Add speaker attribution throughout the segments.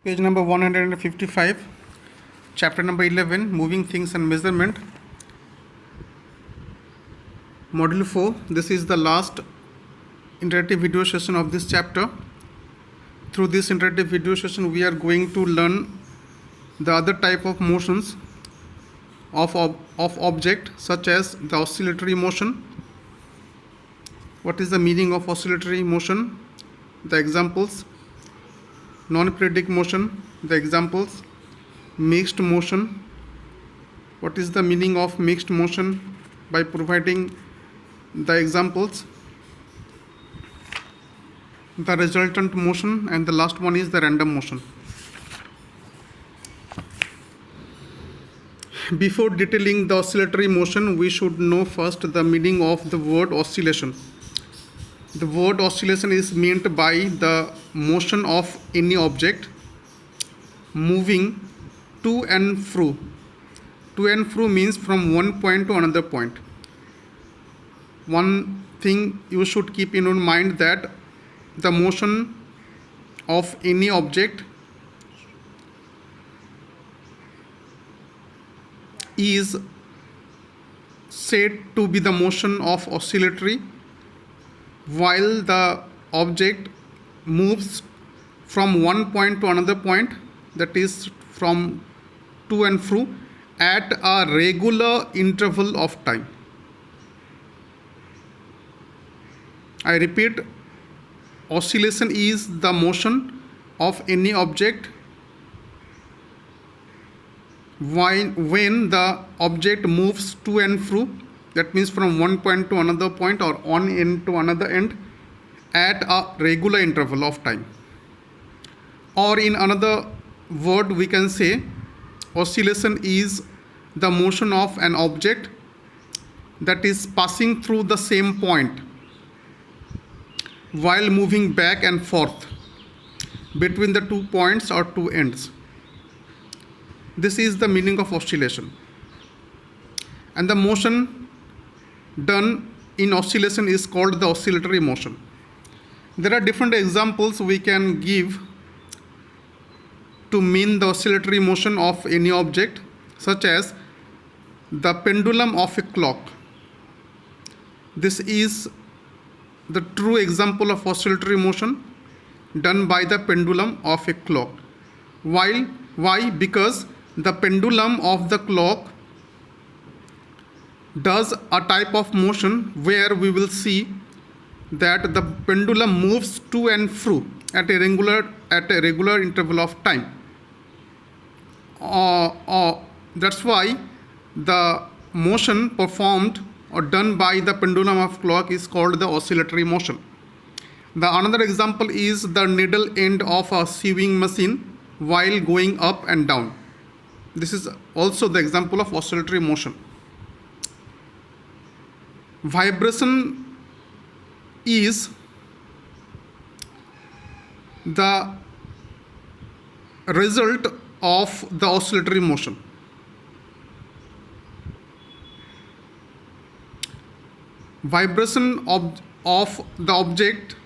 Speaker 1: Page number 155, chapter number 11, Moving Things and Measurement, Module 4. This is the last interactive video session of this chapter. Through this interactive video session, we are going to learn the other type of motions of object, such as the oscillatory motion. What is the meaning of oscillatory motion? The examples. Non-periodic motion, the examples. Mixed motion, what is the meaning of mixed motion, by providing the examples. The resultant motion, and the last one is the random motion. Before detailing the oscillatory motion, we should know first the meaning of the word oscillation. The word oscillation is meant by the motion of any object moving to and fro. To and fro means from one point to another point. One thing you should keep in your mind, that the motion of any object is said to be the motion of oscillatory, while the object moves from one point to another point, that is from to and fro, at a regular interval of time. I repeat, oscillation is the motion of any object when the object moves to and fro, that means from one point to another point or one end to another end, at a regular interval of time. Or in another word, we can say oscillation is the motion of an object that is passing through the same point while moving back and forth between the 2 points or 2 ends. This is the meaning of oscillation. And the motion done in oscillation is called the oscillatory motion. There are different examples we can give to mean the oscillatory motion of any object, such as the pendulum of a clock. This is the true example of oscillatory motion done by the pendulum of a clock. Why? Because the pendulum of the clock does a type of motion where we will see that the pendulum moves to and fro at a regular interval of time. That's why the motion performed or done by the pendulum of clock is called the oscillatory motion. The another example is the needle end of a sewing machine while going up and down. This is also the example of oscillatory motion. Vibration is the result of the oscillatory motion. Vibration of the object,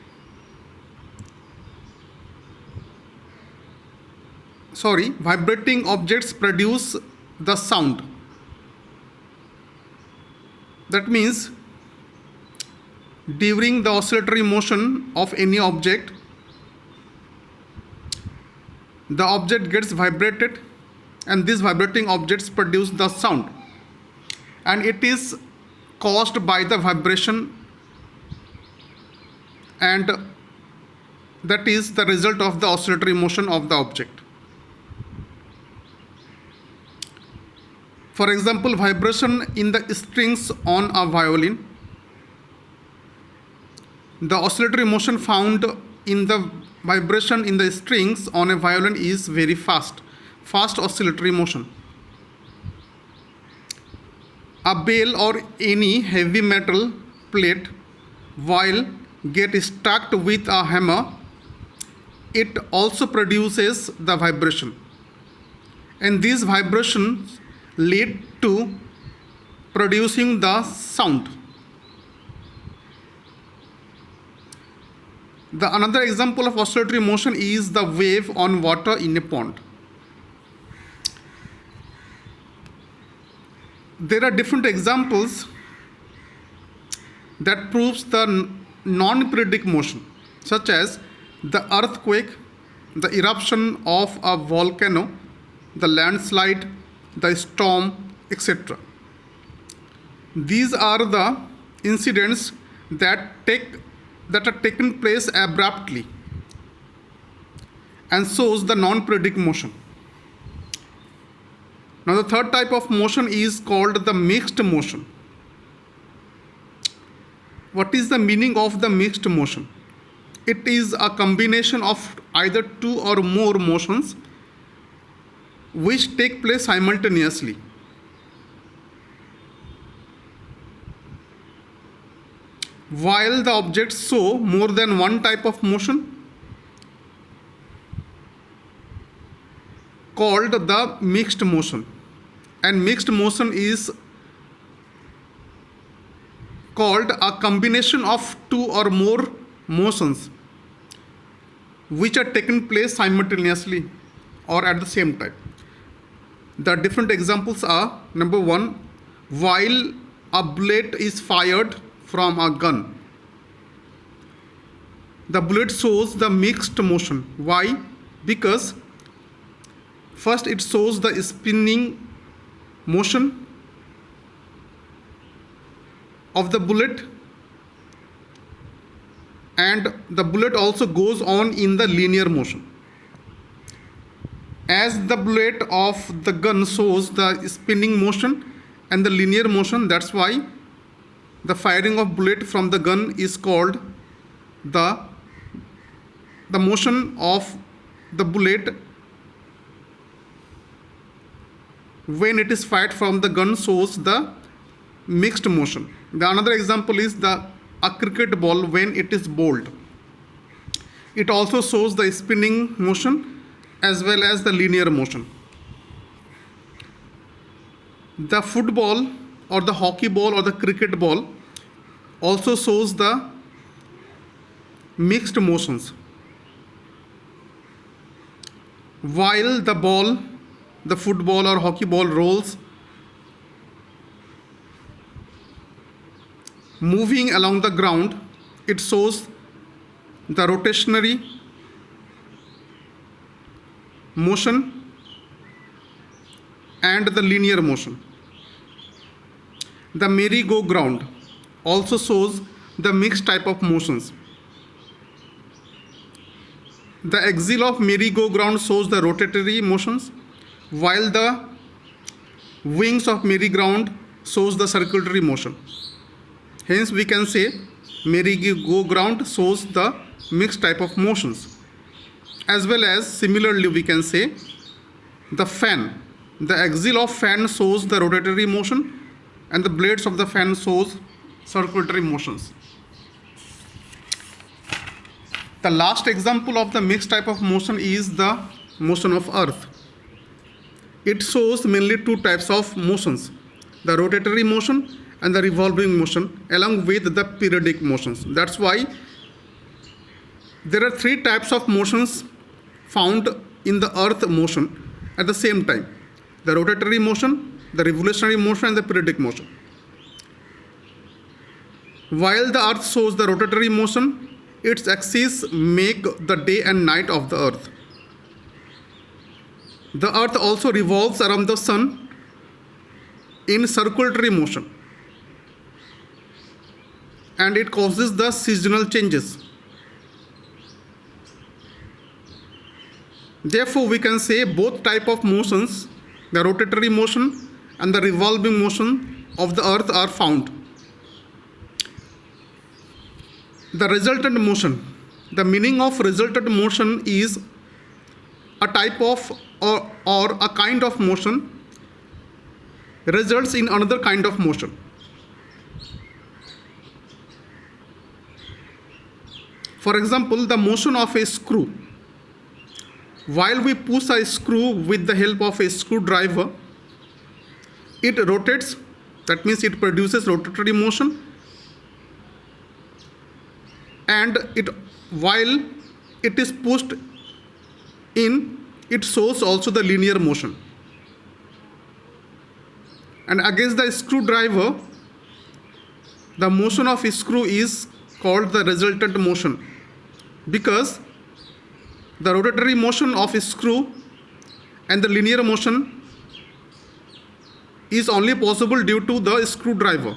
Speaker 1: vibrating objects produce the sound. That means during the oscillatory motion of any object, the object gets vibrated, and these vibrating objects produce the sound, and it is caused by the vibration, and that is the result of the oscillatory motion of the object. For example, vibration in the strings on a violin. The oscillatory motion found in the vibration in the strings on a violin is very fast oscillatory motion. A bell or any heavy metal plate, while get struck with a hammer, it also produces the vibration, and these vibrations lead to producing the sound. The another example of oscillatory motion is the wave on water in a pond. There are different examples that proves the non-periodic motion, such as the earthquake, the eruption of a volcano, the landslide, the storm, etc. These are the incidents that are taken place abruptly and shows the non-periodic motion. Now the third type of motion is called the mixed motion. What is the meaning of the mixed motion? It is a combination of either two or more motions which take place simultaneously. While the objects show more than one type of motion, called the mixed motion. And mixed motion is called a combination of two or more motions which are taken place simultaneously or at the same time. The different examples are: number one, while a bullet is fired from a gun, the bullet shows the mixed motion. Why? Because first it shows the spinning motion of the bullet, and the bullet also goes on in the linear motion. As the bullet of the gun shows the spinning motion and the linear motion, that's why the firing of bullet from the gun is called the motion of the bullet when it is fired from the gun shows the mixed motion. The another example is a cricket ball when it is bowled. It also shows the spinning motion as well as the linear motion. The football or the hockey ball or the cricket ball also shows the mixed motions. While the ball, the football or hockey ball rolls moving along the ground, it shows the rotationary motion and the linear motion. The merry-go-round also shows the mixed type of motions. The axle of merry-go-round shows the rotatory motions, while the wings of merry-go-round shows the circulatory motion. Hence we can say merry-go-round shows the mixed type of motions. As well as similarly we can say the fan. The axle of fan shows the rotatory motion and the blades of the fan shows circulatory motions. The last example of the mixed type of motion is the motion of Earth. It shows mainly two types of motions, the rotatory motion and the revolving motion, along with the periodic motions. That's why there are three types of motions found in the Earth motion at the same time: the rotatory motion, the revolutionary motion, and the periodic motion. While the Earth shows the rotatory motion, its axes make the day and night of the Earth. The Earth also revolves around the Sun in circulatory motion, and it causes the seasonal changes. Therefore, we can say both type of motions, the rotatory motion and the revolving motion of the Earth, are found. The resultant motion. The meaning of resultant motion is a type of or a kind of motion results in another kind of motion. For example, the motion of a screw. While we push a screw with the help of a screwdriver, it rotates. That means it produces rotatory motion, and it while it is pushed in, it shows also the linear motion. And against the screwdriver, the motion of a screw is called the resultant motion, because the rotatory motion of a screw and the linear motion is only possible due to the screwdriver.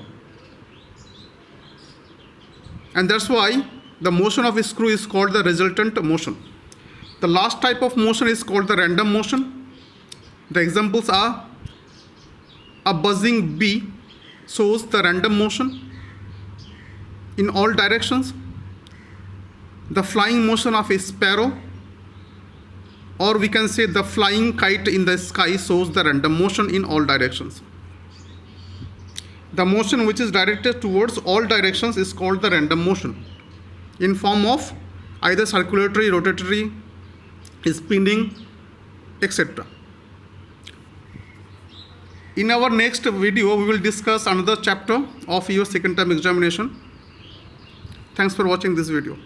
Speaker 1: And that's why the motion of a screw is called the resultant motion. The last type of motion is called the random motion. The examples are: a buzzing bee shows the random motion in all directions. The flying motion of a sparrow, or we can say the flying kite in the sky, shows the random motion in all directions. The motion which is directed towards all directions is called the random motion, in form of either circulatory, rotatory, spinning, etc. In our next video, we will discuss another chapter of your second term examination. Thanks for watching this video.